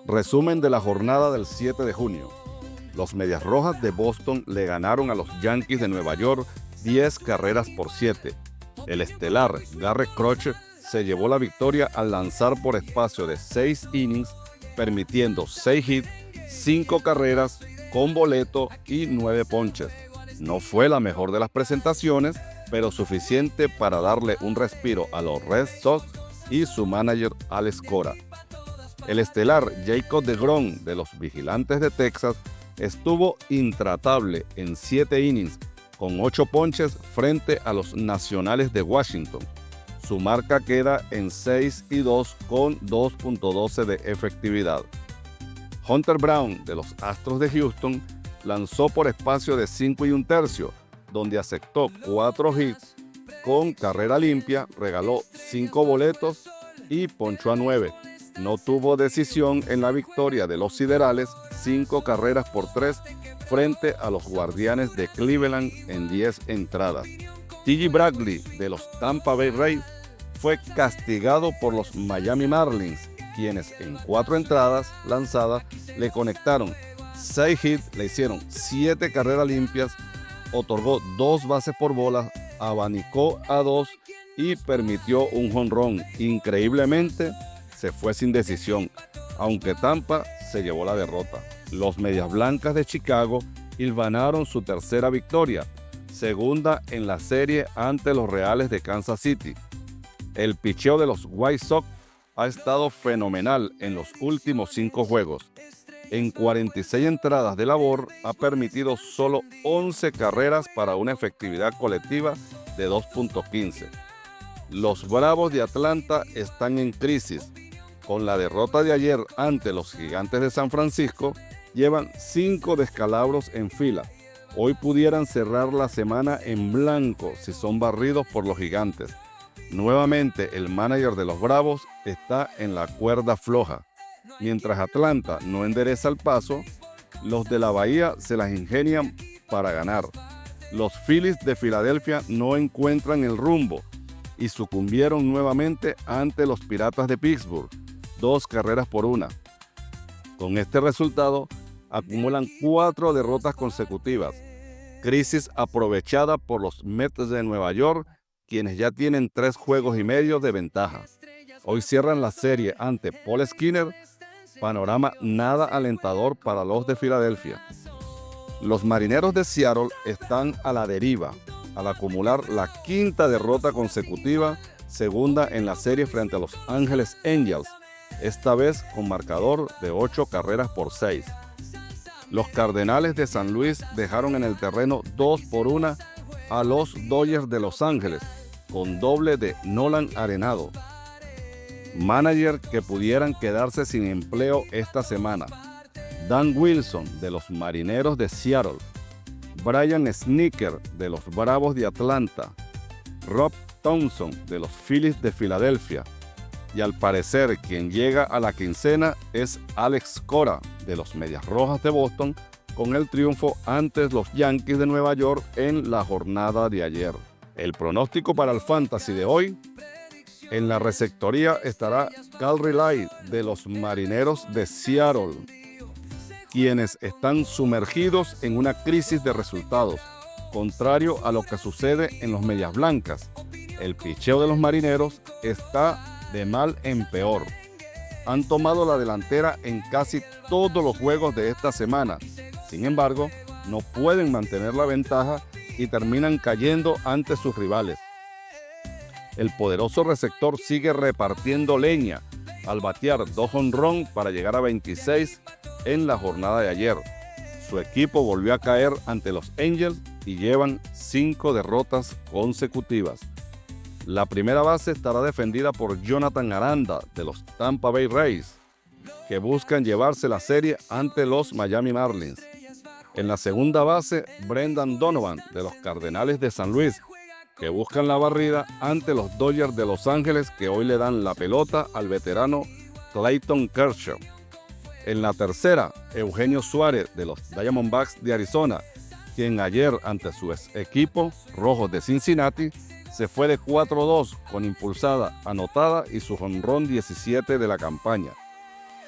Resumen de la jornada del 7 de junio. Los Medias Rojas de Boston le ganaron a los Yankees de Nueva York 10 carreras por 7. El estelar Garrett Crochet se llevó la victoria al lanzar por espacio de 6 innings, permitiendo 6 hits, 5 carreras, con boleto y 9 ponches. No fue la mejor de las presentaciones, pero suficiente para darle un respiro a los Red Sox y su manager Alex Cora. El estelar Jacob deGrom de los Vigilantes de Texas estuvo intratable en 7 innings con 8 ponches frente a los Nacionales de Washington. Su marca queda en 6-2 con 2.12 de efectividad. Hunter Brown de los Astros de Houston lanzó por espacio de 5 1/3, donde aceptó 4 hits con carrera limpia, regaló 5 boletos y ponchó a 9. No tuvo decisión en la victoria de los Siderales, 5 carreras por 3 frente a los Guardianes de Cleveland en 10 entradas. T.J. Bradley de los Tampa Bay Rays fue castigado por los Miami Marlins, quienes en 4 entradas lanzadas le conectaron 6 hits, le hicieron 7 carreras limpias, otorgó 2 bases por bolas, abanicó a 2 y permitió un jonrón. Increíblemente, se fue sin decisión, aunque Tampa se llevó la derrota. Los Medias Blancas de Chicago hilvanaron su tercera victoria, segunda en la serie ante los Reales de Kansas City. El picheo de los White Sox ha estado fenomenal en los últimos 5 juegos. En 46 entradas de labor ha permitido solo 11 carreras para una efectividad colectiva de 2.15. Los Bravos de Atlanta están en crisis. Con la derrota de ayer ante los Gigantes de San Francisco, llevan 5 descalabros en fila. Hoy pudieran cerrar la semana en blanco si son barridos por los Gigantes. Nuevamente, el manager de los Bravos está en la cuerda floja. Mientras Atlanta no endereza el paso, los de la Bahía se las ingenian para ganar. Los Phillies de Filadelfia no encuentran el rumbo y sucumbieron nuevamente ante los Piratas de Pittsburgh, 2 carreras por 1. Con este resultado, acumulan 4 derrotas consecutivas. Crisis aprovechada por los Mets de Nueva York, quienes ya tienen 3 juegos y medio de ventaja. Hoy cierran la serie ante Paul Skinner, panorama nada alentador para los de Filadelfia. Los Marineros de Seattle están a la deriva, al acumular la 5ª derrota consecutiva, segunda en la serie frente a los Ángeles Angels, esta vez con marcador de 8 carreras por 6. Los Cardenales de San Luis dejaron en el terreno 2-1 a los Dodgers de Los Ángeles, con doble de Nolan Arenado. Manager que pudieran quedarse sin empleo esta semana: Dan Wilson de los Marineros de Seattle, Brian Snitker de los Bravos de Atlanta, Rob Thompson de los Phillies de Filadelfia, y al parecer quien llega a la quincena es Alex Cora de los Medias Rojas de Boston, con el triunfo ante los Yankees de Nueva York en la jornada de ayer. El pronóstico para el Fantasy de hoy: en la receptoría estará Cal Raleigh de los Marineros de Seattle, quienes están sumergidos en una crisis de resultados, contrario a lo que sucede en los Medias Blancas. El picheo de los Marineros está de mal en peor. Han tomado la delantera en casi todos los juegos de esta semana. Sin embargo, no pueden mantener la ventaja y terminan cayendo ante sus rivales. El poderoso receptor sigue repartiendo leña al batear 2 jonrón para llegar a 26 en la jornada de ayer. Su equipo volvió a caer ante los Angels y llevan 5 derrotas consecutivas. La primera base estará defendida por Jonathan Aranda de los Tampa Bay Rays, que buscan llevarse la serie ante los Miami Marlins. En la segunda base, Brendan Donovan de los Cardenales de San Luis, que buscan la barrida ante los Dodgers de Los Ángeles, que hoy le dan la pelota al veterano Clayton Kershaw. En la tercera, Eugenio Suárez de los Diamondbacks de Arizona, quien ayer ante su ex equipo, Rojos de Cincinnati, se fue de 4-2 con impulsada anotada y su jonrón 17 de la campaña.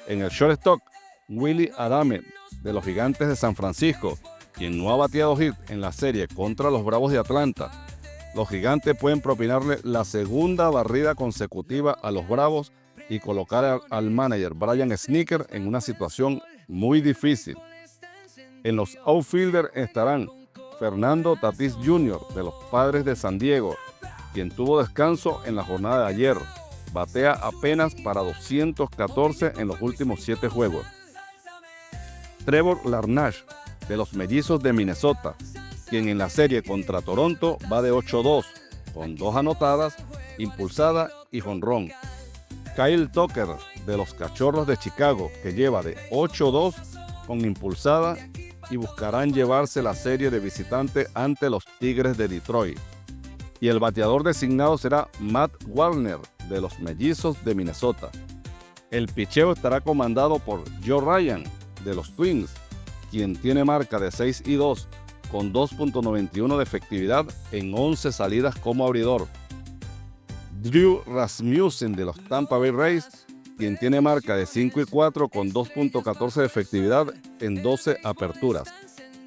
En el shortstop, Willy Adames, de los Gigantes de San Francisco, quien no ha bateado hit en la serie contra los Bravos de Atlanta. Los Gigantes pueden propinarle la segunda barrida consecutiva a los Bravos y colocar al manager Brian Snitker en una situación muy difícil. En los outfielders estarán Fernando Tatis Jr. de los Padres de San Diego, quien tuvo descanso en la jornada de ayer. Batea apenas para 214 en los últimos 7 juegos. Trevor Larnach de los Mellizos de Minnesota, quien en la serie contra Toronto va de 8-2, con 2 anotadas, impulsada y jonrón. Kyle Tucker de los Cachorros de Chicago, que lleva de 8-2 con impulsada y buscarán llevarse la serie de visitante ante los Tigres de Detroit. Y el bateador designado será Matt Wallner de los Mellizos de Minnesota. El picheo estará comandado por Joe Ryan de los Twins, quien tiene marca de 6-2 con 2.91 de efectividad en 11 salidas como abridor. Drew Rasmussen de los Tampa Bay Rays, quien tiene marca de 5-4 con 2.14 de efectividad en 12 aperturas.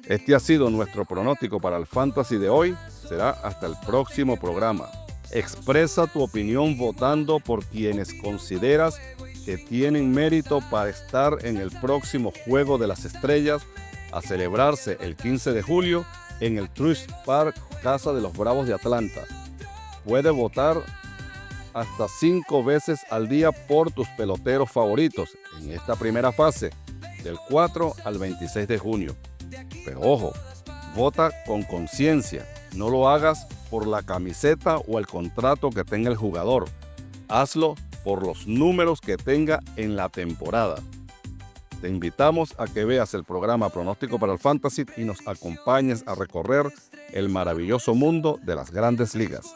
Este ha sido nuestro pronóstico para el Fantasy de hoy. Será hasta el próximo programa. Expresa tu opinión votando por quienes consideras que tienen mérito para estar en el próximo Juego de las Estrellas a celebrarse el 15 de julio en el Truist Park, casa de los Bravos de Atlanta. Puedes votar hasta 5 veces al día por tus peloteros favoritos en esta primera fase, del 4 al 26 de junio. Pero ojo, vota con conciencia, no lo hagas por la camiseta o el contrato que tenga el jugador. Hazlo por los números que tenga en la temporada. Te invitamos a que veas el programa Pronóstico para el Fantasy y nos acompañes a recorrer el maravilloso mundo de las Grandes Ligas.